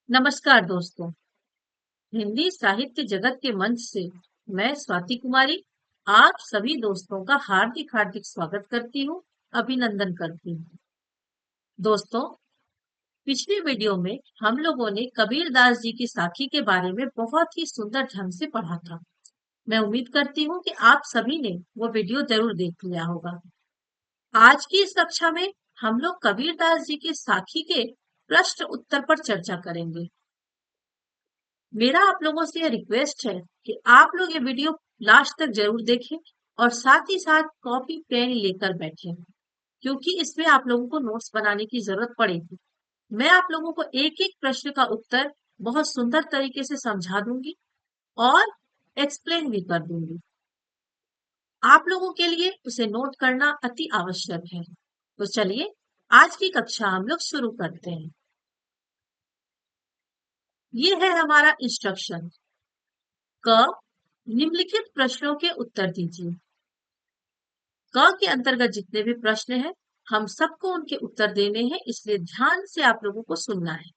नमस्कार दोस्तों। हिंदी साहित्य जगत के मंच से मैं स्वाति कुमारी आप सभी दोस्तों का हार्दिक हार्दिक स्वागत करती हूँ, अभिनंदन करती हूँ। दोस्तों, पिछली वीडियो में हम लोगों ने कबीरदास जी की साखी के बारे में बहुत ही सुंदर ढंग से पढ़ा था। मैं उम्मीद करती हूँ कि आप सभी ने वो वीडियो जरूर देख लिया होगा। आज की इस कक्षा में हम लोग कबीरदास जी की साखी के प्रश्न उत्तर पर चर्चा करेंगे। मेरा आप लोगों से ये रिक्वेस्ट है कि आप लोग ये वीडियो लास्ट तक जरूर देखें और साथ ही साथ कॉपी पेन लेकर बैठें, क्योंकि इसमें आप लोगों को नोट्स बनाने की जरूरत पड़ेगी। मैं आप लोगों को एक एक प्रश्न का उत्तर बहुत सुंदर तरीके से समझा दूंगी और एक्सप्लेन भी कर दूंगी। आप लोगों के लिए उसे नोट करना अति आवश्यक है। तो चलिए आज की कक्षा हम लोग शुरू करते हैं। ये है हमारा इंस्ट्रक्शन। क निम्नलिखित प्रश्नों के उत्तर दीजिए। क के अंतर्गत जितने भी प्रश्न हैं, हम सबको उनके उत्तर देने हैं, इसलिए ध्यान से आप लोगों को सुनना है।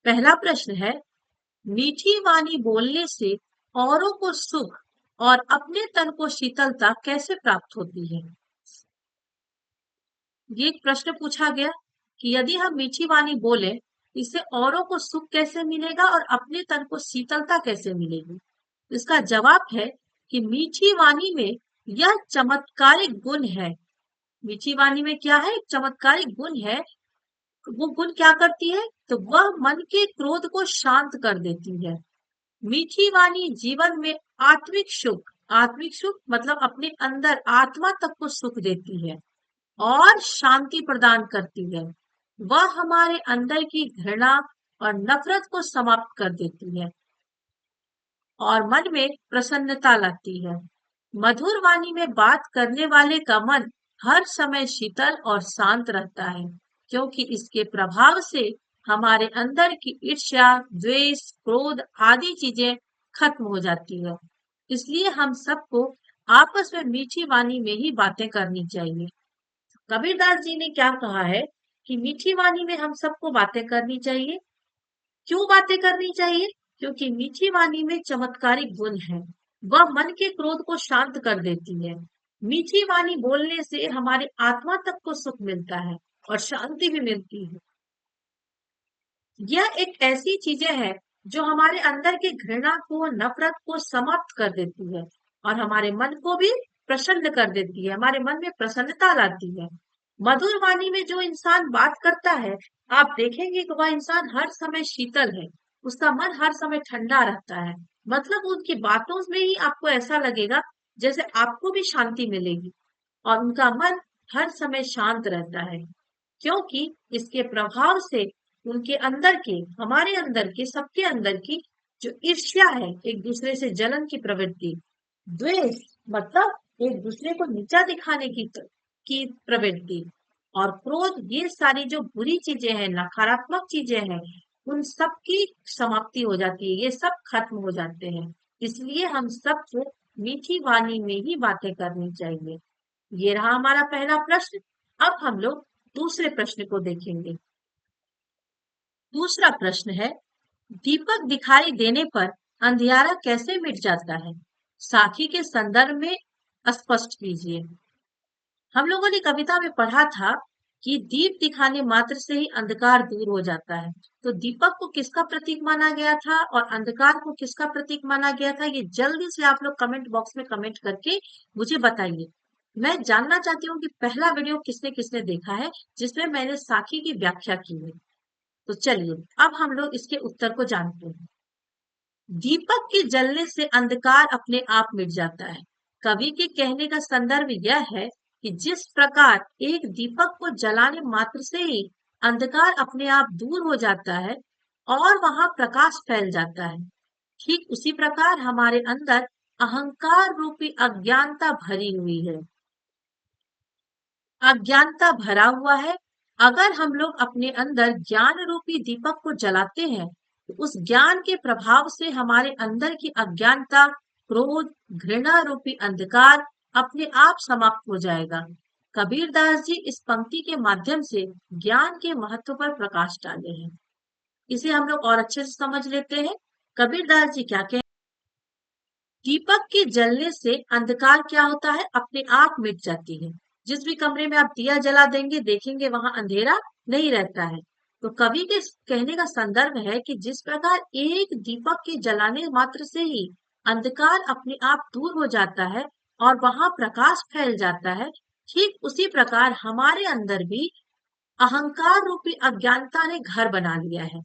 पहला प्रश्न है, मीठी वाणी बोलने से औरों को सुख और अपने तन को शीतलता कैसे प्राप्त होती है? ये एक प्रश्न पूछा गया कि यदि हम मीठी वाणी बोले, इससे औरों को सुख कैसे मिलेगा और अपने तन को शीतलता कैसे मिलेगी? इसका जवाब है कि मीठी वाणी में यह चमत्कारिक गुण है। मीठी वाणी में क्या है? एक चमत्कारिक गुण है। वो गुण क्या करती है? तो वह मन के क्रोध को शांत कर देती है। मीठी वाणी जीवन में आत्मिक सुख मतलब अपने अंदर आत्मा तक को सुख देती है और शांति प्रदान करती है। वह हमारे अंदर की घृणा और नफरत को समाप्त कर देती है और मन में प्रसन्नता लाती है। मधुर वाणी में बात करने वाले का मन हर समय शीतल और शांत रहता है, क्योंकि इसके प्रभाव से हमारे अंदर की ईर्ष्या, द्वेष, क्रोध आदि चीजें खत्म हो जाती है। इसलिए हम सबको आपस में मीठी वाणी में ही बातें करनी चाहिए। कबीरदास जी ने क्या कहा है कि मीठी वाणी में हम सबको बातें करनी चाहिए। क्यों बातें करनी चाहिए? क्योंकि मीठी वाणी में चमत्कारिक गुण है। वह मन के क्रोध को शांत कर देती है। मीठी वाणी बोलने से हमारे आत्मा तक को सुख मिलता है और शांति भी मिलती है। यह एक ऐसी चीजें है जो हमारे अंदर की घृणा को, नफरत को समाप्त कर देती है और हमारे मन को भी प्रसन्न कर देती है, हमारे मन में प्रसन्नता लाती है। मधुर वाणी में जो इंसान बात करता है, आप देखेंगे कि वह इंसान हर समय शीतल है, उसका मन हर समय ठंडा रहता है। मतलब उनकी बातों में ही आपको ऐसा लगेगा जैसे आपको भी शांति मिलेगी और उनका मन हर समय शांत रहता है, क्योंकि इसके प्रभाव से उनके अंदर के, हमारे अंदर के, सबके अंदर की जो ईर्ष्या है, एक दूसरे से जलन की प्रवृत्ति, द्वेष मतलब एक दूसरे को नीचा दिखाने की प्रवृत्ति, और क्रोध, ये सारी जो बुरी चीजें हैं, नकारात्मक चीजें हैं, उन सब की समाप्ति हो जाती है, ये सब खत्म हो जाते हैं। इसलिए हम सबको मीठी वाणी में ही बातें करनी चाहिए। ये रहा हमारा पहला प्रश्न। अब हम लोग दूसरे प्रश्न को देखेंगे। दूसरा प्रश्न है, दीपक दिखाई देने पर अंधियारा कैसे मिट जाता है? साखी के संदर्भ में स्पष्ट कीजिए। हम लोगों ने कविता में पढ़ा था कि दीप दिखाने मात्र से ही अंधकार दूर हो जाता है। तो दीपक को किसका प्रतीक माना गया था और अंधकार को किसका प्रतीक माना गया था? ये जल्दी से आप लोग कमेंट बॉक्स में कमेंट करके मुझे बताइए। मैं जानना चाहती हूँ कि पहला वीडियो किसने किसने देखा है जिसमें मैंने साखी की व्याख्या की है। तो चलिए अब हम लोग इसके उत्तर को जानते हैं। दीपक के जलने से अंधकार अपने आप मिट जाता है। कवि के कहने का संदर्भ यह है कि जिस प्रकार एक दीपक को जलाने मात्र से ही अंधकार अपने आप दूर हो जाता है और वहां प्रकाश फैल जाता है, ठीक उसी प्रकार हमारे अंदर अहंकार रूपी अज्ञानता भरी हुई है, अज्ञानता भरा हुआ है। अगर हम लोग अपने अंदर ज्ञान रूपी दीपक को जलाते हैं, तो उस ज्ञान के प्रभाव से हमारे अंदर की अज्ञानता, क्रोध, घृणा रूपी अंधकार अपने आप समाप्त हो जाएगा। कबीरदास जी इस पंक्ति के माध्यम से ज्ञान के महत्व पर प्रकाश डाले हैं। इसे हम लोग और अच्छे से समझ लेते हैं। कबीरदास जी क्या कहते हैं, दीपक के जलने से अंधकार क्या होता है, अपने आप मिट जाती है। जिस भी कमरे में आप दिया जला देंगे, देखेंगे वहां अंधेरा नहीं रहता है। तो कवि के कहने का संदर्भ है कि जिस प्रकार एक दीपक के जलाने मात्र से ही अंधकार अपने आप दूर हो जाता है और वहां प्रकाश फैल जाता है, ठीक उसी प्रकार हमारे अंदर भी अहंकार रूपी अज्ञानता ने घर बना लिया है।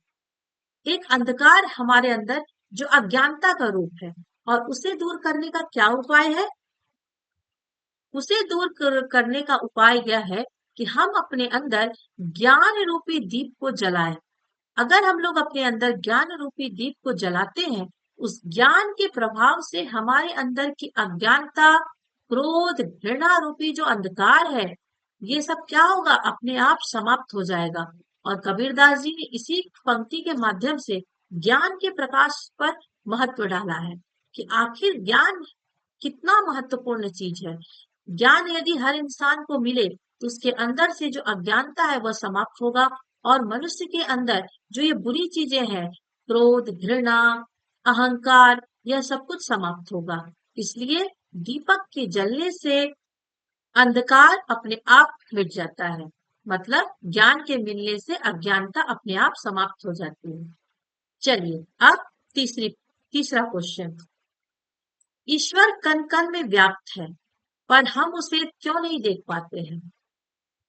एक अंधकार हमारे अंदर जो अज्ञानता का रूप है, और उसे दूर करने का क्या उपाय है, उसे दूर करने का उपाय यह है कि हम अपने अंदर ज्ञान रूपी दीप को जलाएं। अगर हम लोग अपने अंदर ज्ञान रूपी दीप को जलाते हैं, उस ज्ञान के प्रभाव से हमारे अंदर की अज्ञानता, क्रोध, घृणा रूपी जो अंधकार है, ये सब क्या होगा, अपने आप समाप्त हो जाएगा। और कबीरदास जी ने इसी पंक्ति के माध्यम से ज्ञान के प्रकाश पर महत्व डाला है कि आखिर ज्ञान कितना महत्वपूर्ण चीज है। ज्ञान यदि हर इंसान को मिले तो उसके अंदर से जो अज्ञानता है वह समाप्त होगा, और मनुष्य के अंदर जो ये बुरी चीजें हैं, क्रोध, घृणा, अहंकार, यह सब कुछ समाप्त होगा। इसलिए दीपक के जलने से अंधकार अपने आप मिट जाता है, मतलब ज्ञान के मिलने से अज्ञानता अपने आप समाप्त हो जाती है। चलिए अब तीसरा क्वेश्चन, ईश्वर कण कण में व्याप्त है पर हम उसे क्यों नहीं देख पाते हैं।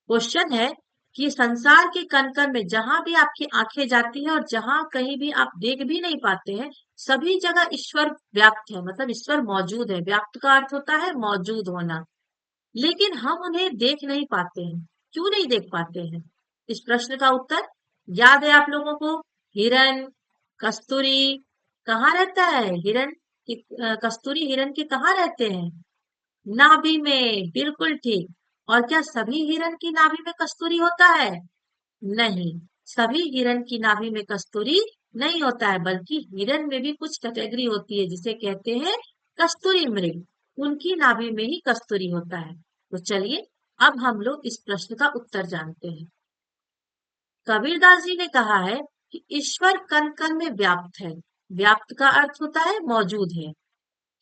क्वेश्चन है कि संसार के कण कण में जहां भी आपकी आंखें जाती है और जहां कहीं भी आप देख भी नहीं पाते हैं, सभी जगह ईश्वर व्याप्त है, मतलब ईश्वर मौजूद है। व्याप्त का अर्थ होता है मौजूद होना, लेकिन हम उन्हें देख नहीं पाते हैं। क्यों नहीं देख पाते हैं? इस प्रश्न का उत्तर याद है आप लोगों को, हिरण, कस्तूरी, कहाँ रहता है हिरण कस्तूरी हिरण के कहाँ रहते हैं, नाभि में, बिल्कुल ठीक। और क्या सभी हिरण की नाभि में कस्तूरी होता है? नहीं, सभी हिरण की नाभि में कस्तूरी नहीं होता है, बल्कि हिरण में भी कुछ कैटेगरी होती है जिसे कहते हैं कस्तूरी मृग, उनकी नाभि में ही कस्तूरी होता है। तो चलिए अब हम लोग इस प्रश्न का उत्तर जानते हैं। कबीरदास जी ने कहा है कि ईश्वर कण कण में व्याप्त है। व्याप्त का अर्थ होता है मौजूद है,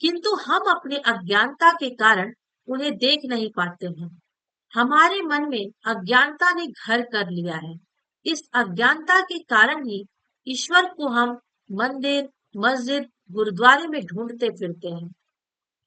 किंतु हम अपने अज्ञानता के कारण उन्हें देख नहीं पाते हैं। हमारे मन में अज्ञानता ने घर कर लिया है। इस अज्ञानता के कारण ही ईश्वर को हम मंदिर, मस्जिद, गुरुद्वारे में ढूंढते फिरते हैं।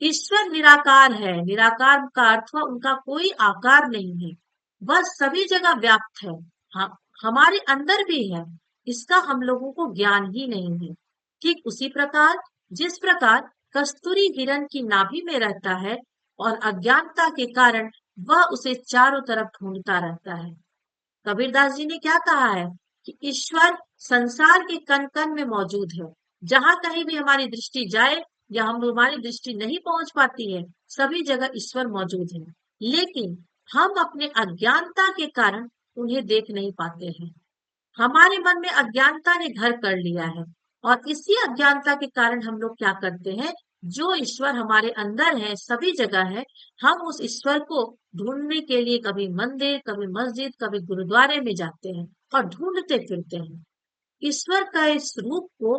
ईश्वर निराकार है। निराकार का अर्थ हुआ उनका कोई आकार नहीं है, वह सभी जगह व्याप्त है। हम हमारे अंदर भी है, इसका हम लोगों को ज्ञान ही नहीं है। ठीक उसी प्रकार जिस प्रकार कस्तूरी हिरण की नाभि में रहता है और अज्ञानता के कारण वह उसे चारों तरफ ढूंढता रहता है। कबीरदास जी ने क्या कहा है कि ईश्वर संसार के कण कण में मौजूद है। जहां कहीं भी हमारी दृष्टि जाए या हम हमारी दृष्टि नहीं पहुंच पाती है, सभी जगह ईश्वर मौजूद है, लेकिन हम अपने अज्ञानता के कारण उन्हें देख नहीं पाते हैं। हमारे मन में अज्ञानता ने घर कर लिया है, और इसी अज्ञानता के कारण हम लोग क्या करते हैं, जो ईश्वर हमारे अंदर है, सभी जगह है, हम उस ईश्वर को ढूंढने के लिए कभी मंदिर, कभी मस्जिद, कभी गुरुद्वारे में जाते हैं और ढूंढते फिरते हैं। ईश्वर का इस रूप को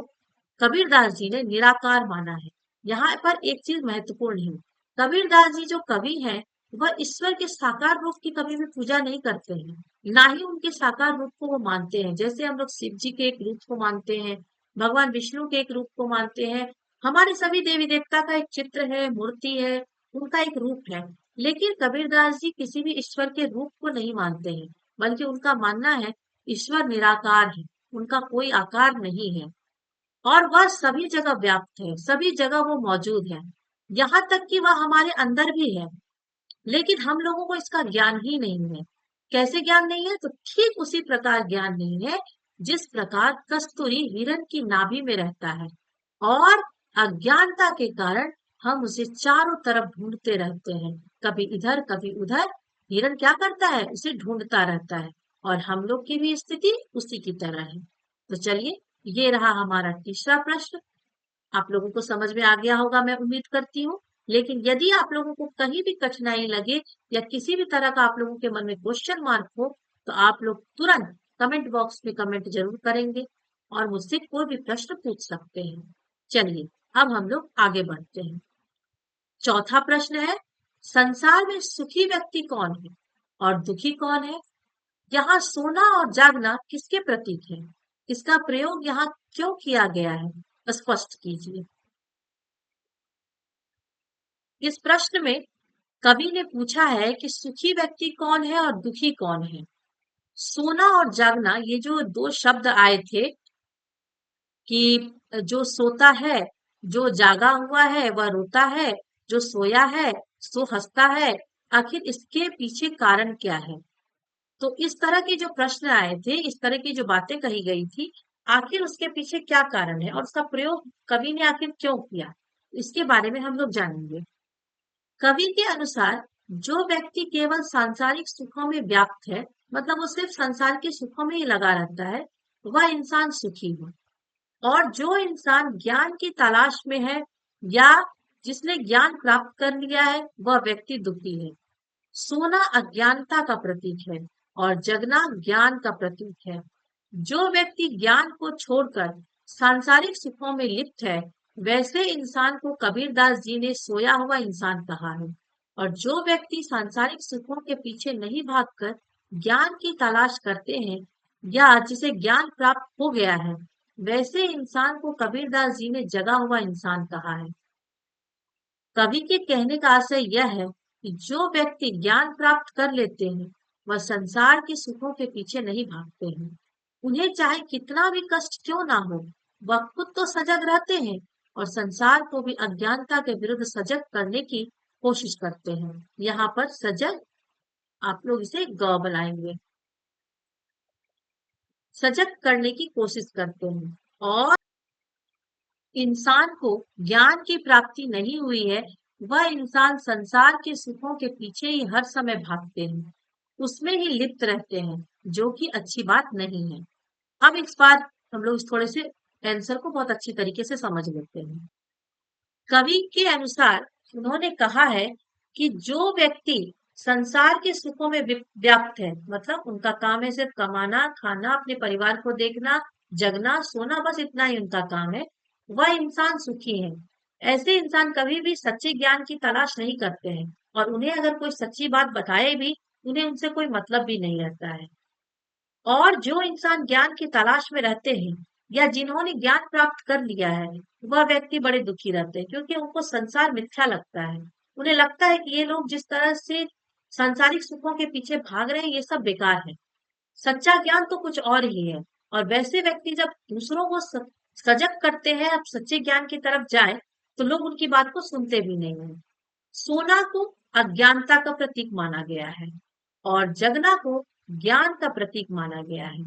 कबीरदास जी ने निराकार माना है। यहाँ पर एक चीज महत्वपूर्ण है, कबीरदास जी जो कवि हैं, वह ईश्वर के साकार रूप की कभी भी पूजा नहीं करते हैं, ना ही उनके साकार रूप को वो मानते हैं। जैसे हम लोग शिव जी के एक रूप को मानते हैं, भगवान विष्णु के एक रूप को मानते हैं, हमारे सभी देवी देवता का एक चित्र है, मूर्ति है, उनका एक रूप है। लेकिन कबीरदास जी किसी भी ईश्वर के रूप को नहीं मानते हैं, बल्कि उनका मानना है ईश्वर निराकार है, उनका कोई आकार नहीं है, और वह सभी जगह व्याप्त है, सभी जगह वो मौजूद है, यहाँ तक कि वह हमारे अंदर भी है। लेकिन हम लोगों को इसका ज्ञान ही नहीं है। कैसे ज्ञान नहीं है? तो ठीक उसी प्रकार ज्ञान नहीं है जिस प्रकार कस्तूरी हिरण की नाभि में रहता है, और अज्ञानता के कारण हम उसे चारों तरफ ढूंढते रहते हैं, कभी इधर कभी उधर। हिरण क्या करता है? उसे ढूंढता रहता है, और हम लोग की भी स्थिति उसी की तरह है। तो चलिए, ये रहा हमारा तीसरा प्रश्न। आप लोगों को समझ में आ गया होगा, मैं उम्मीद करती हूँ। लेकिन यदि आप लोगों को कहीं भी कठिनाई लगे या किसी भी तरह का आप लोगों के मन में क्वेश्चन मार्क हो, तो आप लोग तुरंत कमेंट बॉक्स में कमेंट जरूर करेंगे। और मुझसे कोई भी प्रश्न पूछ सकते हैं। चलिए, अब हम लोग आगे बढ़ते हैं। चौथा प्रश्न है, संसार में सुखी व्यक्ति कौन है और दुखी कौन है? यहाँ सोना और जागना किसके प्रतीक है? इसका प्रयोग यहाँ क्यों किया गया है? स्पष्ट कीजिए। इस प्रश्न में कवि ने पूछा है कि सुखी व्यक्ति कौन है और दुखी कौन है। सोना और जागना, ये जो दो शब्द आए थे कि जो सोता है, जो जागा हुआ है वह रोता है, जो सोया है सो हंसता है, आखिर इसके पीछे कारण क्या है? तो इस तरह के जो प्रश्न आए थे, इस तरह की जो बातें कही गई थी, आखिर उसके पीछे क्या कारण है और उसका प्रयोग कवि ने आखिर क्यों किया, इसके बारे में हम लोग जानेंगे। कवि के अनुसार जो व्यक्ति केवल सांसारिक सुखों में व्याप्त है, मतलब वो सिर्फ संसार के सुखों में ही लगा रहता है, वह इंसान सुखी है। और जो इंसान ज्ञान की तलाश में है या जिसने ज्ञान प्राप्त कर लिया है, वह व्यक्ति दुखी है। सोना अज्ञानता का प्रतीक है और जगना ज्ञान का प्रतीक है। जो व्यक्ति ज्ञान को छोड़कर सांसारिक सुखों में लिप्त है, वैसे इंसान को कबीरदास जी ने सोया हुआ इंसान कहा है। और जो व्यक्ति सांसारिक सुखों के पीछे नहीं भागकर ज्ञान की तलाश करते हैं या जिसे ज्ञान प्राप्त हो गया है, वैसे इंसान को कबीरदास जी ने जगा हुआ इंसान कहा है। कवि के कहने का आशय यह है कि जो व्यक्ति ज्ञान प्राप्त कर लेते हैं, वह संसार के सुखों के पीछे नहीं भागते हैं। उन्हें चाहे कितना भी कष्ट क्यों ना हो, वह खुद तो सजग रहते हैं और संसार को भी अज्ञानता के विरुद्ध सजग करने की कोशिश करते हैं। यहाँ पर सजग, आप लोग इसे ग बनाएंगे, सजग करने की कोशिश करते हैं। और इंसान को ज्ञान की प्राप्ति नहीं हुई है, वह इंसान संसार के सुखों के पीछे ही हर समय भागते हैं, उसमें ही लिप्त रहते हैं, जो कि अच्छी बात नहीं है। अब इस बार हम लोग इस थोड़े से आंसर को बहुत अच्छी तरीके से समझ लेते हैं। कवि के अनुसार उन्होंने कहा है कि जो व्यक्ति संसार के सुखों में व्याप्त है, मतलब उनका काम है सिर्फ कमाना, खाना, अपने परिवार को देखना, जगना, सोना, बस इतना ही उनका काम है, वह इंसान सुखी है। ऐसे इंसान कभी भी सच्चे ज्ञान की तलाश नहीं करते हैं और उन्हें अगर कोई सच्ची बात बताए भी, उन्हें उनसे कोई मतलब भी नहीं रहता है। और जो इंसान ज्ञान की तलाश में रहते हैं या जिन्होंने ज्ञान प्राप्त कर लिया है, वह व्यक्ति बड़े दुखी रहते हैं, क्योंकि उनको संसार मिथ्या लगता है। उन्हें लगता है कि ये लोग जिस तरह से सांसारिक सुखों के पीछे भाग रहे हैं, ये सब बेकार है। सच्चा ज्ञान तो कुछ और ही है। और वैसे व्यक्ति जब दूसरों को सजग करते हैं अब सच्चे ज्ञान की तरफ जाए, तो लोग उनकी बात को सुनते भी नहीं है। सोना को अज्ञानता का प्रतीक माना गया है और जगना को ज्ञान का प्रतीक माना गया है।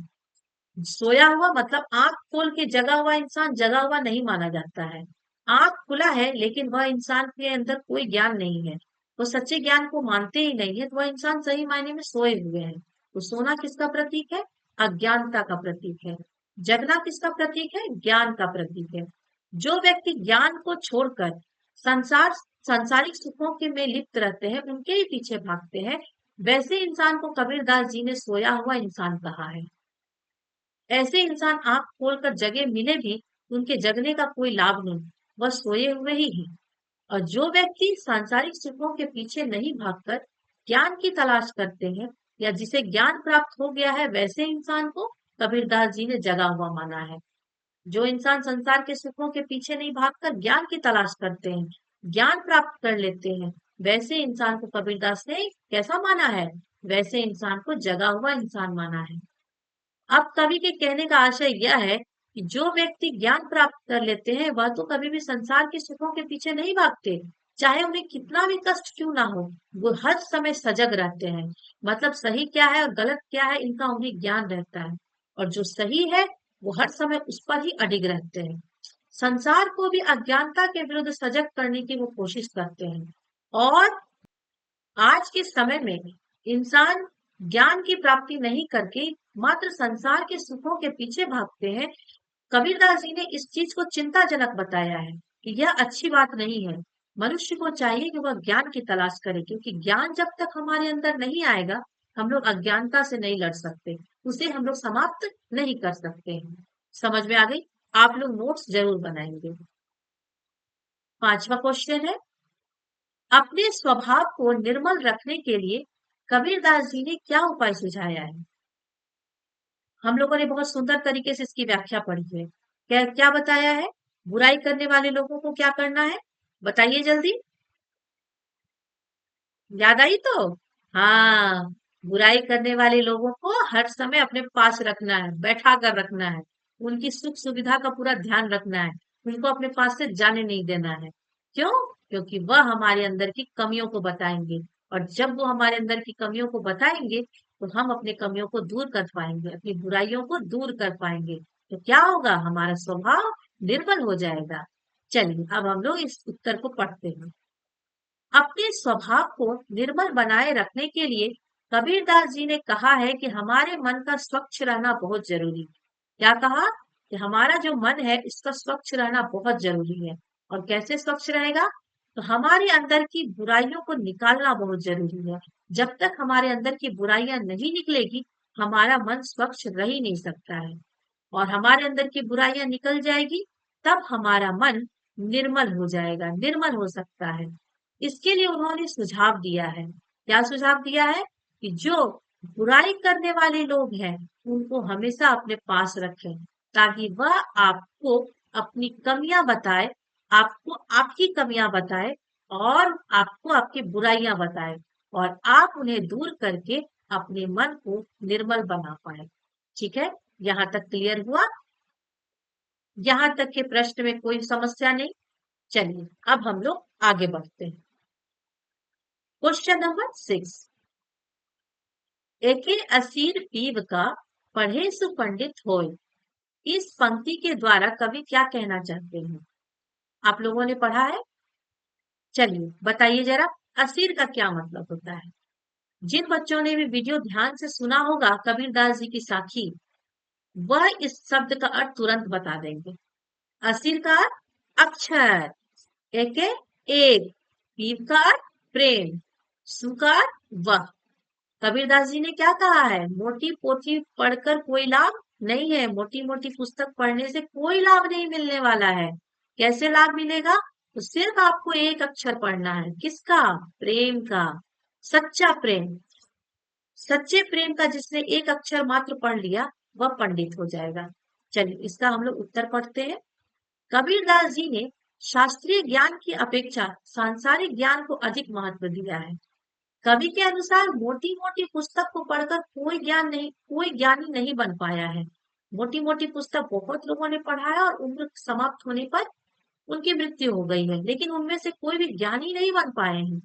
सोया हुआ मतलब आंख खोल के जगा हुआ इंसान जगा हुआ नहीं माना जाता है। आंख खुला है लेकिन वह इंसान के अंदर कोई ज्ञान नहीं है, वो सच्चे ज्ञान को मानते ही नहीं है, तो वह इंसान सही मायने में सोए हुए है। तो सोना किसका प्रतीक है? अज्ञानता का प्रतीक है। जगना किसका प्रतीक है? ज्ञान का प्रतीक है। जो व्यक्ति ज्ञान को छोड़कर संसार सांसारिक सुखों के में लिप्त रहते हैं, उनके ही पीछे भागते हैं, वैसे इंसान को कबीरदास जी ने सोया हुआ इंसान कहा है। ऐसे इंसान आंख खोलकर जगे मिले भी, उनके जगने का कोई लाभ नहीं, वह सोए हुए ही हैं। और जो व्यक्ति सांसारिक सुखों के पीछे नहीं भागकर ज्ञान की तलाश करते हैं या जिसे ज्ञान प्राप्त हो गया है, वैसे इंसान को कबीरदास जी ने जगा हुआ माना है। जो इंसान संसार के सुखों के पीछे नहीं भागकर ज्ञान की तलाश करते हैं, ज्ञान प्राप्त कर लेते हैं, वैसे इंसान को कबीरदास ने कैसा माना है? वैसे इंसान को जगा हुआ इंसान माना है। अब कवि के कहने का आशय यह है कि जो व्यक्ति ज्ञान प्राप्त कर लेते हैं, वह तो कभी भी संसार के सुखों के पीछे नहीं भागते, चाहे उन्हें कितना भी कष्ट क्यों ना हो, वो हर समय सजग रहते हैं। मतलब सही क्या है और गलत क्या है, इनका उन्हें ज्ञान रहता है और जो सही है वो हर समय उस पर ही अडिग रहते हैं। संसार को भी अज्ञानता के विरुद्ध सजग करने की वो कोशिश करते हैं। और आज के समय में इंसान ज्ञान की प्राप्ति नहीं करके मात्र संसार के सुखों के पीछे भागते हैं। कबीरदास जी ने इस चीज को चिंताजनक बताया है कि यह अच्छी बात नहीं है। मनुष्य को चाहिए कि वह ज्ञान की तलाश करे, क्योंकि ज्ञान जब तक हमारे अंदर नहीं आएगा, हम लोग अज्ञानता से नहीं लड़ सकते, उसे हम लोग समाप्त नहीं कर सकते हैं। समझ में आ गई? आप लोग नोट्स जरूर बनाएंगे। पांचवा क्वेश्चन है, अपने स्वभाव को निर्मल रखने के लिए कबीरदास जी ने क्या उपाय सुझाया है? हम लोगों ने बहुत सुंदर तरीके से इसकी व्याख्या पढ़ी है। क्या क्या बताया है? बुराई करने वाले लोगों को क्या करना है? बताइए जल्दी। याद आई तो? हाँ, बुराई करने वाले लोगों को हर समय अपने पास रखना है, बैठा कर रखना है, उनकी सुख सुविधा का पूरा ध्यान रखना है, उनको अपने पास से जाने नहीं देना है। क्यों? क्योंकि वह हमारे अंदर की कमियों को बताएंगे, और जब वो हमारे अंदर की कमियों को बताएंगे तो हम अपनी कमियों को दूर कर पाएंगे, अपनी बुराइयों को दूर कर पाएंगे। तो क्या होगा? हमारा स्वभाव निर्मल हो जाएगा। चलिए अब हम लोग इस उत्तर को पढ़ते हैं। अपने स्वभाव को निर्मल बनाए रखने के लिए कबीरदास जी ने कहा है कि हमारे मन का स्वच्छ रहना बहुत जरूरी है। क्या कहा? कि हमारा जो मन है इसका स्वच्छ रहना बहुत जरूरी है। और कैसे स्वच्छ रहेगा? तो हमारे अंदर की बुराइयों को निकालना बहुत जरूरी है। जब तक हमारे अंदर की बुराइयां नहीं निकलेगी, हमारा मन स्वच्छ रह ही नहीं सकता है। और हमारे अंदर की बुराइयां निकल जाएगी, तब हमारा मन निर्मल हो जाएगा, निर्मल हो सकता है। इसके लिए उन्होंने सुझाव दिया है। क्या सुझाव दिया है? कि जो बुराई करने वाले लोग हैं उनको हमेशा अपने पास रखें, ताकि वह आपको अपनी कमियां बताए, आपको आपकी कमियां बताए, और आपको आपकी बुराइयां बताए, और आप उन्हें दूर करके अपने मन को निर्मल बना पाए। ठीक है? यहाँ तक क्लियर हुआ? यहाँ तक के प्रश्न में कोई समस्या नहीं? चलिए अब हम लोग आगे बढ़ते हैं। क्वेश्चन नंबर 6, एके असीर पीव का पढ़े सु पंडित होय। इस पंक्ति के द्वारा कवि क्या कहना चाहते हैं? आप लोगों ने पढ़ा है? चलिए बताइए जरा, असीर का क्या मतलब होता है? जिन बच्चों ने भी वीडियो ध्यान से सुना होगा कबीरदास जी की साखी, वह इस शब्द का अर्थ तुरंत बता देंगे। असीर का अर्थ अक्षर, एके एक, पीव का अर्थ प्रेम, सु का अर्थ वह। कबीरदास जी ने क्या कहा है? मोटी पोथी पढ़कर कोई लाभ नहीं है, मोटी मोटी पुस्तक पढ़ने से कोई लाभ नहीं मिलने वाला है। कैसे लाभ मिलेगा? तो सिर्फ आपको एक अक्षर पढ़ना है। किसका? प्रेम का, सच्चा प्रेम। सच्चे प्रेम का जिसने एक अक्षर मात्र पढ़ लिया, वह पंडित हो जाएगा। चलिए इसका हम लोग उत्तर पढ़ते हैं। कबीरदास जी ने शास्त्रीय ज्ञान की अपेक्षा सांसारिक ज्ञान को अधिक महत्व दिया है। कवि के अनुसार मोटी मोटी पुस्तक को पढ़कर कोई ज्ञानी नहीं बन पाया है। मोटी मोटी पुस्तक बहुत लोगों ने पढ़ा है और उम्र समाप्त होने पर उनकी मृत्यु हो गई है, लेकिन उनमें से कोई भी ज्ञानी नहीं बन पाए हैं।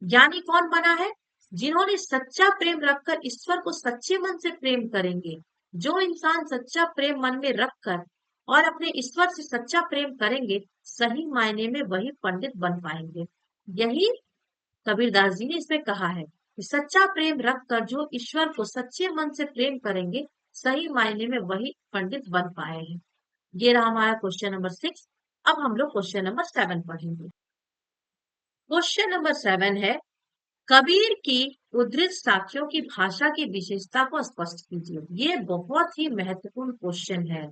ज्ञानी कौन बना है? जिन्होंने सच्चा प्रेम रखकर ईश्वर को सच्चे मन से प्रेम करेंगे। जो इंसान सच्चा प्रेम मन में रखकर और अपने ईश्वर से सच्चा प्रेम करेंगे, सही मायने में वही पंडित बन पाएंगे। यही कबीरदास जी ने इसमें कहा है कि सच्चा प्रेम रखकर जो ईश्वर को सच्चे मन से प्रेम करेंगे, सही मायने में वही पंडित बन पाए हैं। ये रहा हमारा क्वेश्चन नंबर 6। अब हम लोग क्वेश्चन नंबर 7 पढ़ेंगे। क्वेश्चन नंबर 7 है, कबीर की उद्धृत साखियों की भाषा की विशेषता को स्पष्ट कीजिए। ये बहुत ही महत्वपूर्ण क्वेश्चन है,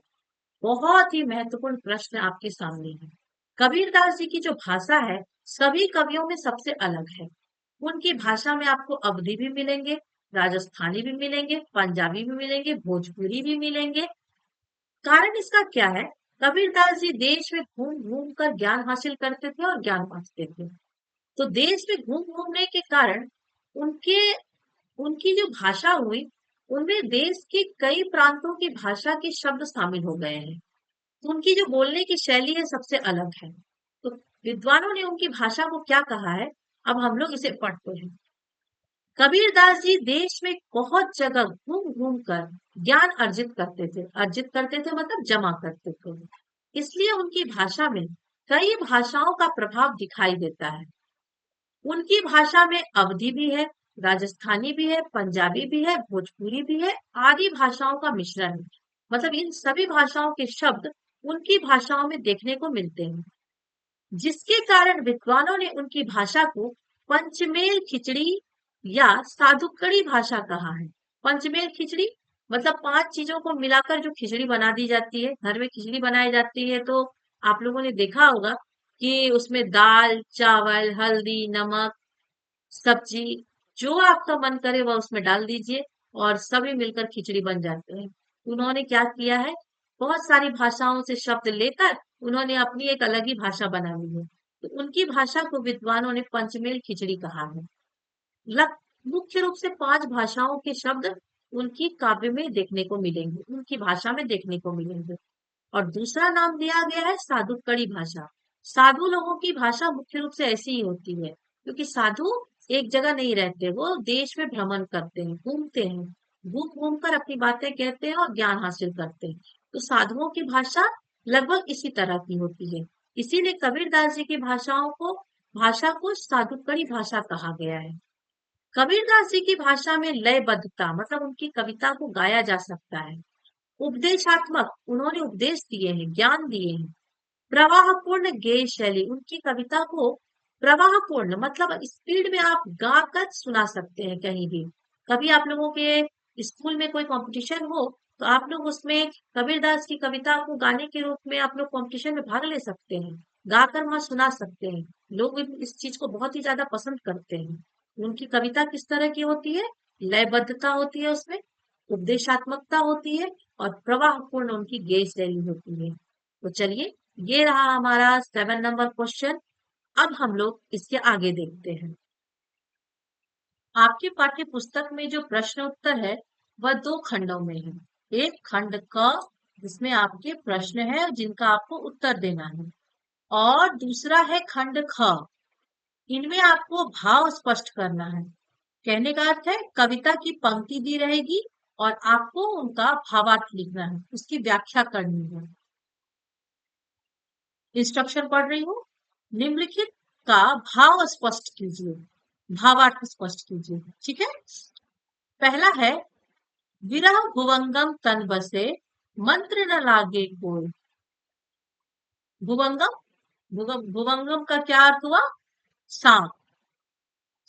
बहुत ही महत्वपूर्ण प्रश्न आपके सामने है। कबीरदास जी की जो भाषा है सभी कवियों में सबसे अलग है। उनकी भाषा में आपको अवधी भी मिलेंगे, राजस्थानी भी मिलेंगे, पंजाबी भी मिलेंगे, भोजपुरी भी मिलेंगे। कारण इसका क्या है? कबीरदास जी देश में घूम घूम कर ज्ञान हासिल करते थे और ज्ञान बांटते थे। तो देश में घूम घूमने के कारण उनके उनकी जो भाषा हुई, उनमें देश के कई प्रांतों की भाषा के शब्द शामिल हो गए हैं। तो उनकी जो बोलने की शैली है सबसे अलग है। तो विद्वानों ने उनकी भाषा को क्या कहा है, अब हम लोग इसे पढ़ते हैं। कबीरदास जी देश में बहुत जगह घूम घूम कर ज्ञान अर्जित करते थे मतलब जमा करते थे। इसलिए उनकी भाषा में कई भाषाओं का प्रभाव दिखाई देता है। उनकी भाषा में अवधी भी है, राजस्थानी भी है, पंजाबी भी है, भोजपुरी भी है, आदि भाषाओं का मिश्रण है। मतलब इन सभी भाषाओं के शब्द उनकी भाषाओं में देखने को मिलते हैं, जिसके कारण विद्वानों ने उनकी भाषा को पंचमेल खिचड़ी या साधुकड़ी भाषा कहा है। पंचमेल खिचड़ी मतलब 5 चीजों को मिलाकर जो खिचड़ी बना दी जाती है, घर में खिचड़ी बनाई जाती है, तो आप लोगों ने देखा होगा कि उसमें दाल, चावल, हल्दी, नमक, सब्जी, जो आपका मन करे वह उसमें डाल दीजिए और सभी मिलकर खिचड़ी बन जाते हैं। उन्होंने क्या किया है, बहुत सारी भाषाओं से शब्द लेकर उन्होंने अपनी एक अलग ही भाषा बना ली है। तो उनकी भाषा को विद्वानों ने पंचमेल खिचड़ी कहा है। लग मुख्य रूप से 5 भाषाओं के शब्द उनकी काव्य में देखने को मिलेंगे, उनकी भाषा में देखने को मिलेंगे। और दूसरा नाम दिया गया है साधुकड़ी भाषा। साधु लोगों की भाषा मुख्य रूप से ऐसी ही होती है, क्योंकि साधु एक जगह नहीं रहते, वो देश में भ्रमण करते हैं, घूमते हैं, घूम घूम कर अपनी बातें कहते हैं और ज्ञान हासिल करते हैं। तो साधुओं की भाषा लगभग इसी तरह की होती है। इसीलिए कबीरदास जी की भाषा को साधुकड़ी भाषा कहा गया है। कबीरदास जी की भाषा में लयबद्धता, मतलब उनकी कविता को गाया जा सकता है। उपदेशात्मक, उन्होंने उपदेश दिए हैं, ज्ञान दिए हैं। प्रवाहपूर्ण गेय शैली, उनकी कविता को प्रवाहपूर्ण मतलब स्पीड में आप गाकर सुना सकते हैं कहीं भी। कभी आप लोगों के स्कूल में कोई कंपटीशन हो, तो आप लोग उसमें कबीरदास की कविता को गाने के रूप में आप लोग कंपटीशन में भाग ले सकते हैं, गाकर वहां सुना सकते हैं। लोग इस चीज को बहुत ही ज्यादा पसंद करते हैं। उनकी कविता किस तरह की होती है, लयबद्धता होती है उसमें, उपदेशात्मकता होती है और प्रवाहपूर्ण उनकी गेय शैली होती है। तो चलिए, ये रहा हमारा 7 नंबर क्वेश्चन। अब हम लोग इसके आगे देखते हैं। आपके पाठ्य पुस्तक में जो प्रश्न उत्तर है वह 2 खंडों में है। एक खंड क, जिसमें आपके प्रश्न है जिनका आपको उत्तर देना है, और दूसरा है खंड ख। इनमें आपको भाव स्पष्ट करना है। कहने का अर्थ है, कविता की पंक्ति दी रहेगी और आपको उनका भावार्थ लिखना है, उसकी व्याख्या करनी है। इंस्ट्रक्शन पढ़ रही हूँ। निम्नलिखित का भाव स्पष्ट कीजिए, भावार्थ स्पष्ट कीजिए। ठीक है। पहला है, विरह भुवंगम तन बसे, मंत्र न लागे कोई। भुवंगम, भुवंगम का क्या अर्थ हुआ, सांप।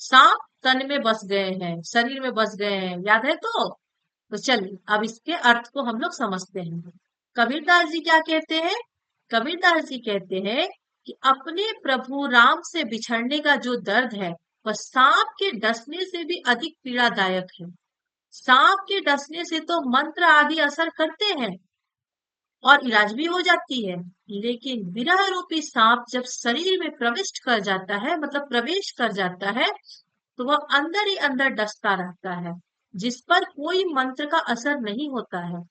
सांप तन में बस गए हैं, शरीर में बस गए हैं, याद है तो चलिए अब इसके अर्थ को हम लोग समझते हैं। कबीरदास जी क्या कहते हैं, कबीरदास जी कहते हैं कि अपने प्रभु राम से बिछड़ने का जो दर्द है वह सांप के डसने से भी अधिक पीड़ादायक है। सांप के डसने से तो मंत्र आदि असर करते हैं और इलाज भी हो जाती है, लेकिन विरह रूपी सांप जब शरीर में प्रविष्ट कर जाता है, मतलब प्रवेश कर जाता है, तो वह अंदर ही अंदर डसता रहता है, जिस पर कोई मंत्र का असर नहीं होता है।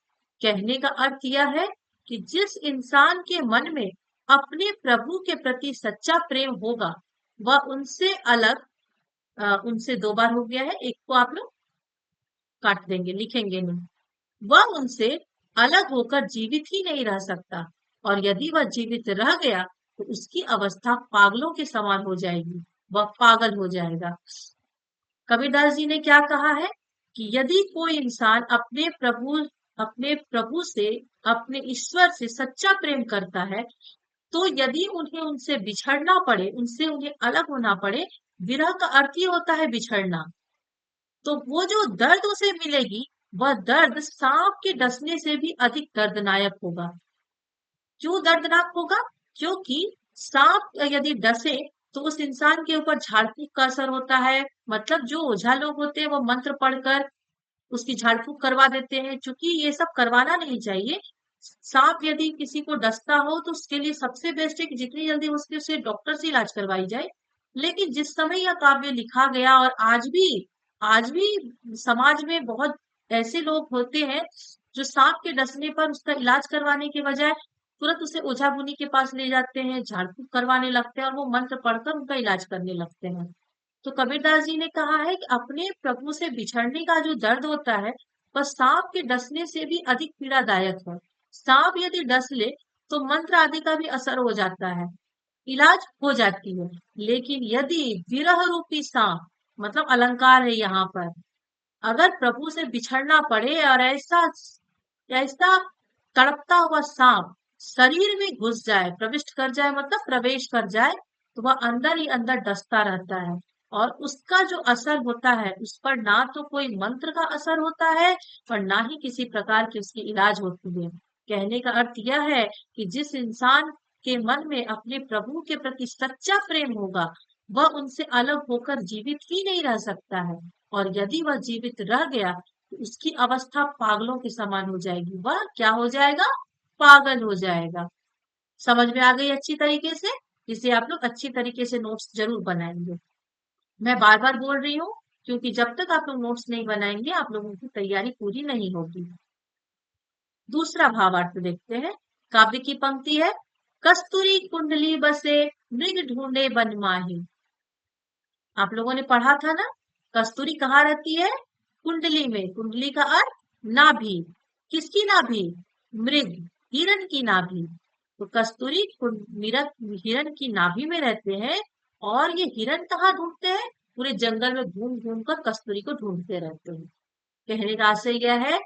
कहने का अर्थ यह है कि जिस इंसान के मन में अपने प्रभु के प्रति सच्चा प्रेम होगा, वह उनसे अलग, उनसे 2 बार हो गया है, एक को आप लोग काट देंगे, लिखेंगे नहीं। वह उनसे अलग होकर जीवित ही नहीं रह सकता, और यदि वह जीवित रह गया तो उसकी अवस्था पागलों के समान हो जाएगी, वह पागल हो जाएगा। कबीरदास जी ने क्या कहा है कि यदि कोई इंसान अपने प्रभु से, अपने ईश्वर से सच्चा प्रेम करता है, तो यदि उन्हें उनसे बिछड़ना पड़े, उनसे उन्हें अलग होना पड़े, विरह का अर्थ ही होता है बिछड़ना, तो वो जो दर्द उसे मिलेगी, वह दर्द सांप के डसने से भी अधिक दर्दनाक होगा। क्यों दर्दनाक होगा, क्योंकि सांप यदि डसे तो उस इंसान के ऊपर झाड़ फूक का असर होता है, मतलब जो ओझा लोग होते हैं वो मंत्र पढ़कर उसकी झाड़ फूक करवा देते हैं, क्योंकि ये सब करवाना नहीं चाहिए। सांप यदि किसी को डसता हो तो उसके लिए सबसे बेस्ट है कि जितनी जल्दी उसके उसे डॉक्टर से इलाज करवाई जाए। लेकिन जिस समय यह काव्य लिखा गया, और आज भी समाज में बहुत ऐसे लोग होते हैं जो सांप के डसने पर उसका इलाज करवाने के बजाय तुरंत उसे ओझा बुनी के पास ले जाते हैं, झाड़ फूक करवाने लगते हैं और वो मंत्र पढ़कर उनका इलाज करने लगते हैं। तो कबीरदास जी ने कहा है कि अपने प्रभु से बिछड़ने का जो दर्द होता है वह सांप के डसने से भी अधिक पीड़ादायक है। सांप यदि डस ले तो मंत्र आदि का भी असर हो जाता है, इलाज हो जाती है। लेकिन यदि विरह रूपी सांप, मतलब अलंकार है यहाँ पर, अगर प्रभु से बिछड़ना पड़े और ऐसा ऐसा तड़पता हुआ सांप शरीर में घुस जाए, प्रविष्ट कर जाए, मतलब प्रवेश कर जाए, तो वह अंदर ही अंदर डसता रहता है। और उसका जो असर होता है उस पर ना तो कोई मंत्र का असर होता है और ना ही किसी प्रकार की उसकी इलाज होती है। कहने का अर्थ यह है कि जिस इंसान के मन में अपने प्रभु के प्रति सच्चा प्रेम होगा, वह उनसे अलग होकर जीवित ही नहीं रह सकता है। और यदि वह जीवित रह गया तो उसकी अवस्था पागलों के समान हो जाएगी। वह क्या हो जाएगा? पागल हो जाएगा। समझ में आ गई अच्छी तरीके से? इसे आप लोग अच्छी तरीके से नोट्स जरूर बनाएंगे। मैं बार बार बोल रही हूँ क्योंकि जब तक आप लोग नोट्स नहीं बनाएंगे आप लोगों की तैयारी पूरी नहीं होगी। दूसरा भावार्थ देखते हैं। काव्य की पंक्ति है, कस्तूरी कुंडली बसे मृग ढूंढे बन माही। आप लोगों ने पढ़ा था ना, कस्तूरी कहाँ रहती है? कुंडली में। कुंडली का अर्थ नाभि। किसकी नाभि? मृग, हिरण की नाभि। तो कस्तूरी हिरण की नाभि में रहते हैं। और ये हिरण कहाँ ढूंढते हैं? पूरे जंगल में घूम घूम कर कस्तूरी को ढूंढते रहते हैं। कहने का आशय यह है,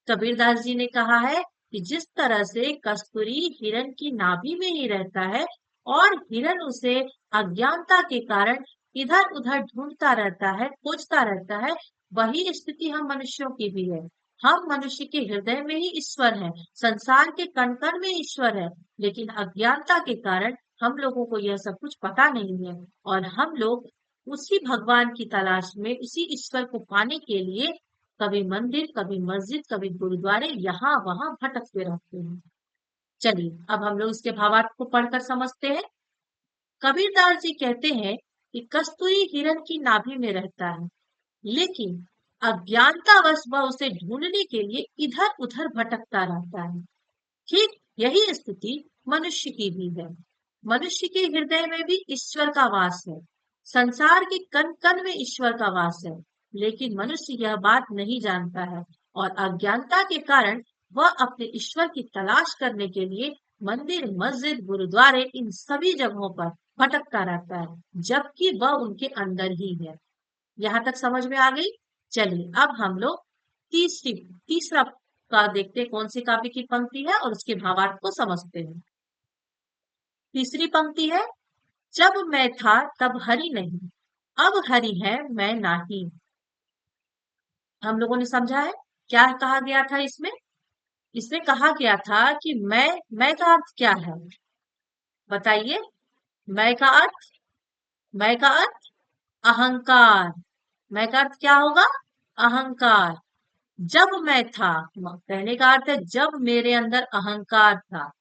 कबीरदास जी ने कहा है कि जिस तरह से कस्तूरी हिरण की नाभि में ही रहता है और हिरण उसे अज्ञानता के कारण इधर उधर ढूंढता रहता है, खोजता रहता है, वही स्थिति हम मनुष्यों की भी है। हम मनुष्य के हृदय में ही ईश्वर है, संसार के कण कण में ईश्वर है, लेकिन अज्ञानता के कारण हम लोगों को यह सब कुछ पता नहीं है और हम लोग उसी भगवान की तलाश में, उसी ईश्वर को पाने के लिए कभी मंदिर, कभी मस्जिद, कभी गुरुद्वारे, यहाँ वहां भटकते रहते हैं। चलिए अब हम लोग इसके भावार्थ को पढ़कर समझते हैं। कबीरदास जी कहते हैं कि कस्तूरी हिरण की नाभि में रहता है, लेकिन अज्ञानतावश वह उसे ढूंढने के लिए इधर उधर भटकता रहता है। ठीक यही स्थिति मनुष्य की भी है। मनुष्य के हृदय में भी ईश्वर का वास है, संसार के कण कण में ईश्वर का वास है, लेकिन मनुष्य यह बात नहीं जानता है और अज्ञानता के कारण वह अपने ईश्वर की तलाश करने के लिए मंदिर, मस्जिद, गुरुद्वारे, इन सभी जगहों पर भटकता रहता है, जबकि वह उनके अंदर ही है। यहाँ तक समझ में आ गई? चलिए अब हम लोग तीसरा का देखते हैं, कौन सी काव्य की पंक्ति है और उसके भावार्थ को समझते हैं। तीसरी पंक्ति है, जब मैं था तब हरि नहीं, अब हरि है मैं नाही। हम लोगों ने समझा है क्या कहा गया था इसमें? इसमें कहा गया था कि मैं का अर्थ क्या है? बताइए। मैं का अर्थ मैं का अर्थ अहंकार। मैं का अर्थ क्या होगा? अहंकार। जब मैं था, कहने का अर्थ है जब मेरे अंदर अहंकार था,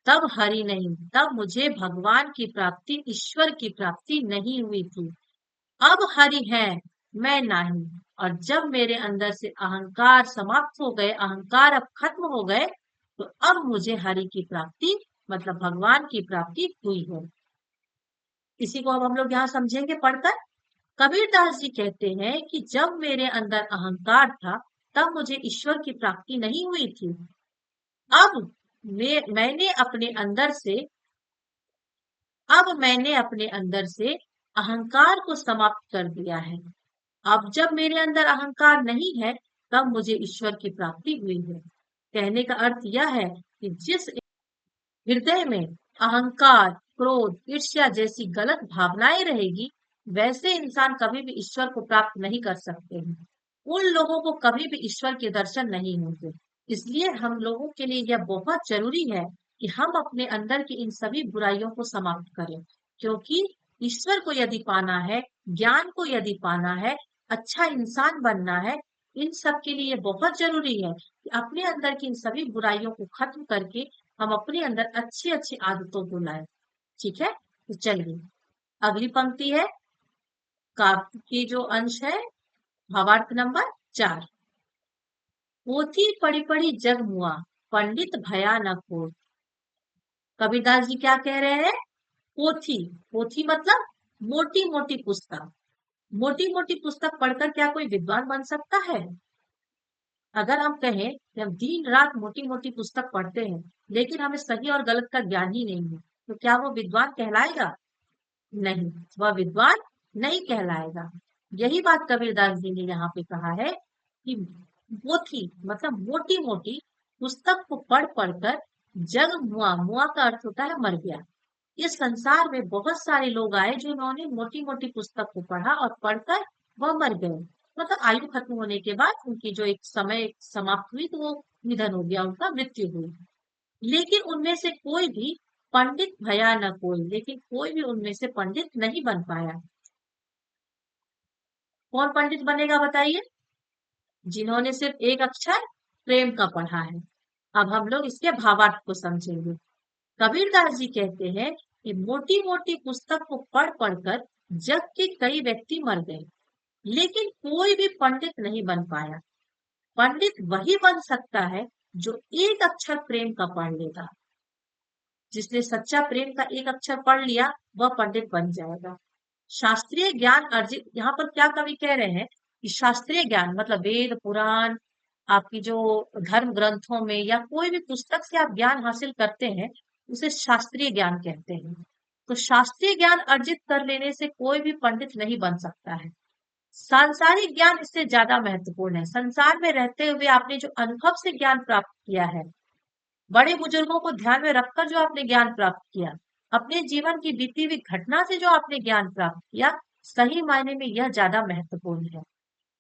तब हरि नहीं, तब मुझे भगवान की प्राप्ति, ईश्वर की प्राप्ति नहीं हुई थी। अब हरि है मैं नहीं, और जब मेरे अंदर से अहंकार समाप्त हो गए, अहंकार अब खत्म हो गए, तो अब मुझे हरि की प्राप्ति मतलब भगवान की प्राप्ति हुई है। इसी को अब हम लोग यहाँ समझेंगे पढ़कर। कबीरदास जी कहते हैं कि जब मेरे अंदर अहंकार था तब मुझे ईश्वर की प्राप्ति नहीं हुई थी। अब मैंने अपने अंदर से अहंकार को समाप्त कर दिया है। अब जब मेरे अंदर अहंकार नहीं है तब मुझे ईश्वर की प्राप्ति हुई है। कहने का अर्थ यह है कि जिस हृदय में अहंकार, क्रोध, ईर्ष्या जैसी गलत भावनाएं रहेगी, वैसे इंसान कभी भी ईश्वर को प्राप्त नहीं कर सकते हैं। उन लोगों को कभी भी ईश्वर के दर्शन नहीं होंगे। इसलिए हम लोगों के लिए यह बहुत जरूरी है कि हम अपने अंदर की इन सभी बुराइयों को समाप्त करें, क्योंकि ईश्वर को यदि पाना है, ज्ञान को यदि पाना है, अच्छा इंसान बनना है, इन सब के लिए बहुत जरूरी है कि अपने अंदर की इन सभी बुराइयों को खत्म करके हम अपने अंदर अच्छी अच्छी आदतों को लाएं। ठीक है, तो चलिए अगली पंक्ति है, काव्य की जो अंश है, भावार्थ नंबर 4। पोथी पढ़ी पढ़ी जग मुआ, पंडित भया न कोई। कबीरदास जी क्या कह रहे हैं? पोथी, पोथी मतलब मोटी मोटी पुस्तक। मोटी मोटी पुस्तक पढ़कर क्या कोई विद्वान बन सकता है? अगर हम कहें कि हम दिन रात मोटी मोटी पुस्तक पढ़ते हैं लेकिन हमें सही और गलत का ज्ञान ही नहीं है, तो क्या वो विद्वान कहलाएगा? नहीं, वह विद्वान नहीं कहलाएगा। यही बात कबीरदास जी ने यहाँ पे कहा है कि पोथी मतलब मोटी मोटी पुस्तक को पढ़ पढ़कर जग मुआ, मुआ का अर्थ होता है मर गया, इस संसार में बहुत सारे लोग आए जिन्होंने मोटी मोटी पुस्तक को पढ़ा और पढ़कर वह मर गए। मतलब आयु खत्म होने के बाद उनकी जो एक समय समाप्त हुई तो वो निधन हो गया, उनका मृत्यु हुई। लेकिन उनमें से कोई भी पंडित भया न कोई, लेकिन कोई भी उनमें से पंडित नहीं बन पाया। कौन पंडित बनेगा बताइए? जिन्होंने सिर्फ एक अक्षर प्रेम का पढ़ा है। अब हम लोग इसके भावार्थ को समझेंगे। कबीरदास जी कहते हैं कि मोटी मोटी पुस्तक को पढ़ पढ़कर जग के कई व्यक्ति मर गए, लेकिन कोई भी पंडित नहीं बन पाया। पंडित वही बन सकता है जो एक अक्षर प्रेम का पढ़ लेगा। जिसने सच्चा प्रेम का एक अक्षर पढ़ लिया वह पंडित बन जाएगा। शास्त्रीय ज्ञान अर्जित, यहाँ पर क्या कवि कह रहे हैं कि शास्त्रीय ज्ञान मतलब वेद पुराण, आपकी जो धर्म ग्रंथों में या कोई भी पुस्तक से आप ज्ञान हासिल करते हैं उसे शास्त्रीय ज्ञान कहते हैं। तो शास्त्रीय ज्ञान अर्जित कर लेने से कोई भी पंडित नहीं बन सकता है। सांसारिक ज्ञान इससे ज्यादा महत्वपूर्ण है। संसार में रहते हुए आपने जो अनुभव से ज्ञान प्राप्त किया है, बड़े बुजुर्गों को ध्यान में रखकर जो आपने ज्ञान प्राप्त किया, अपने जीवन की बीती हुई घटना से जो आपने ज्ञान प्राप्त किया, सही मायने में यह ज्यादा महत्वपूर्ण है।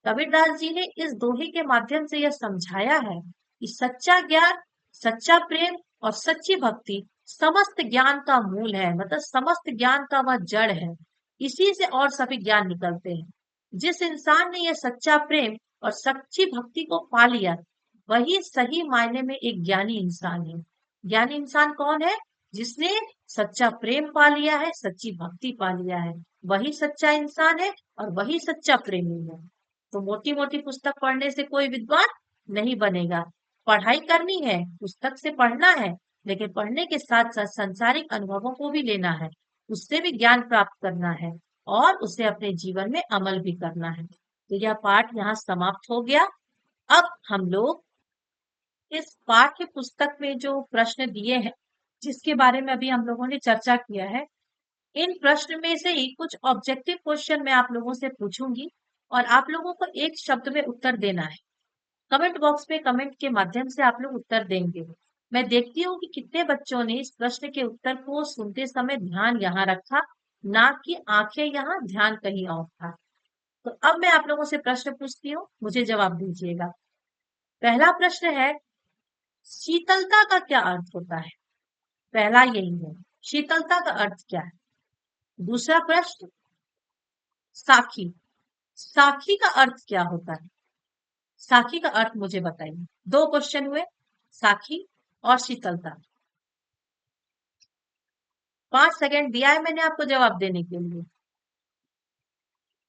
कबीरदास जी ने इस दोहे के माध्यम से यह समझाया है कि सच्चा ज्ञान, सच्चा प्रेम और सच्ची भक्ति समस्त ज्ञान का मूल है, मतलब समस्त ज्ञान का वह जड़ है। इसी से और सभी ज्ञान निकलते हैं। जिस इंसान ने यह सच्चा प्रेम और सच्ची भक्ति को पा लिया, वही सही मायने में एक ज्ञानी इंसान है। ज्ञानी इंसान कौन है? जिसने सच्चा प्रेम पा लिया है, सच्ची भक्ति पा लिया है, वही सच्चा इंसान है और वही सच्चा प्रेमी है। तो मोटी मोटी पुस्तक पढ़ने से कोई विद्वान नहीं बनेगा। पढ़ाई करनी है, पुस्तक से पढ़ना है, लेकिन पढ़ने के साथ साथ सांसारिक अनुभवों को भी लेना है, उससे भी ज्ञान प्राप्त करना है और उसे अपने जीवन में अमल भी करना है। तो यह पाठ यहाँ समाप्त हो गया। अब हम लोग इस पाठ्य पुस्तक में जो प्रश्न दिए हैं, जिसके बारे में अभी हम लोगों ने चर्चा किया है, इन प्रश्न में से ही कुछ ऑब्जेक्टिव क्वेश्चन मैं आप लोगों से पूछूंगी और आप लोगों को एक शब्द में उत्तर देना है। कमेंट बॉक्स में कमेंट के माध्यम से आप लोग उत्तर देंगे। मैं देखती हूँ कि कितने बच्चों ने इस प्रश्न के उत्तर को सुनते समय ध्यान यहाँ रखा, ना कि आंखें यहाँ, ध्यान कहीं और था। तो अब मैं आप लोगों से प्रश्न पूछती हूँ, मुझे जवाब दीजिएगा। पहला प्रश्न है, शीतलता का क्या अर्थ होता है? पहला यही है, शीतलता का अर्थ क्या है? दूसरा प्रश्न, साखी, साखी का अर्थ क्या होता है? साखी का अर्थ मुझे बताइए। दो क्वेश्चन हुए, साखी और शीतलता। 5 सेकंड दिया है मैंने आपको जवाब देने के लिए।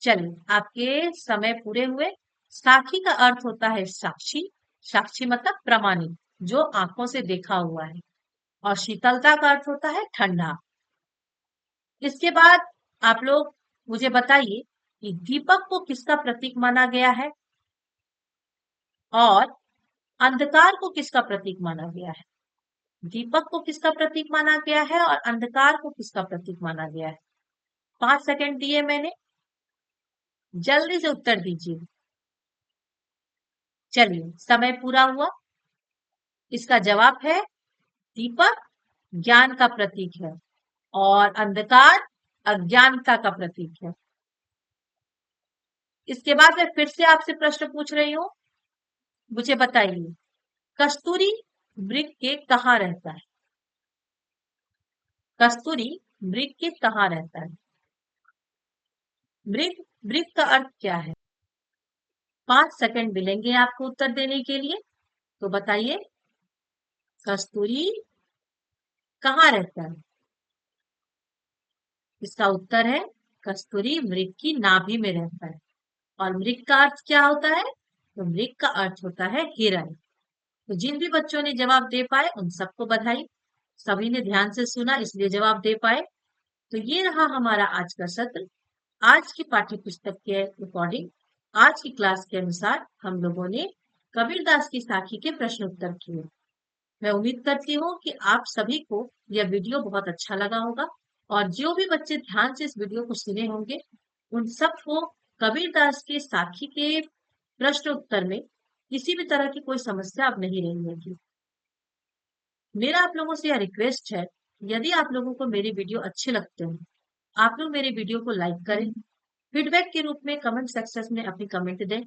चलिए, आपके समय पूरे हुए। साखी का अर्थ होता है साक्षी, साक्षी मतलब प्रमाणित, जो आंखों से देखा हुआ है। और शीतलता का अर्थ होता है ठंडा। इसके बाद आप लोग मुझे बताइए कि दीपक को किसका प्रतीक माना गया है और अंधकार को किसका प्रतीक माना गया है? दीपक को किसका प्रतीक माना गया है और अंधकार को किसका प्रतीक माना गया है? 5 सेकंड दिए मैंने, जल्दी से उत्तर दीजिए। चलिए, समय पूरा हुआ। इसका जवाब है, दीपक ज्ञान का प्रतीक है और अंधकार अज्ञानता का प्रतीक है। इसके बाद मैं फिर से आपसे प्रश्न पूछ रही हूँ, मुझे बताइए, कस्तूरी मृग के कहाँ रहता है? कस्तूरी मृग के कहाँ रहता है? मृग, मृग का अर्थ क्या है? 5 सेकंड मिलेंगे आपको उत्तर देने के लिए, तो बताइए, कस्तूरी कहाँ रहता है? इसका उत्तर है, कस्तूरी मृग की नाभि में रहता है। और मृग का अर्थ क्या होता है? तो मृग का अर्थ होता है हिरण। तो जिन भी बच्चों ने जवाब दे पाए उन सबको बधाई। सभी ने ध्यान से सुना इसलिए जवाब दे पाए। तो ये रहा हमारा आज का सत्र। आज की पाठ्य पुस्तक के अकॉर्डिंग, आज की क्लास के अनुसार हम लोगों ने कबीरदास की साखी के प्रश्न उत्तर किए। मैं उम्मीद करती हूँ कि आप सभी को यह वीडियो बहुत अच्छा लगा होगा और जो भी बच्चे ध्यान से इस वीडियो को सुने होंगे, उन सबको कबीरदास के साखी के प्रश्न उत्तर में किसी भी तरह की कोई समस्या अब नहीं रही होगी। मेरा आप लोगों से यह रिक्वेस्ट है यदि आप लोगों को मेरे वीडियो अच्छे लगते हैं, आप लोग मेरे वीडियो को लाइक करें, फीडबैक के रूप में कमेंट सेक्शन में अपनी कमेंट दें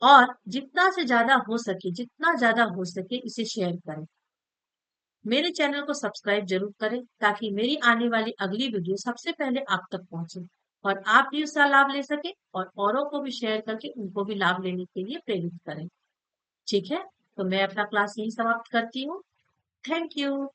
और जितना ज्यादा हो सके इसे शेयर करें। मेरे चैनल को सब्सक्राइब जरूर करें ताकि मेरी आने वाली अगली वीडियो सबसे पहले आप तक पहुंचे और आप भी उसका लाभ ले सके और औरों को भी शेयर करके उनको भी लाभ लेने के लिए प्रेरित करें। ठीक है, तो मैं अपना क्लास यही समाप्त करती हूँ। Thank you.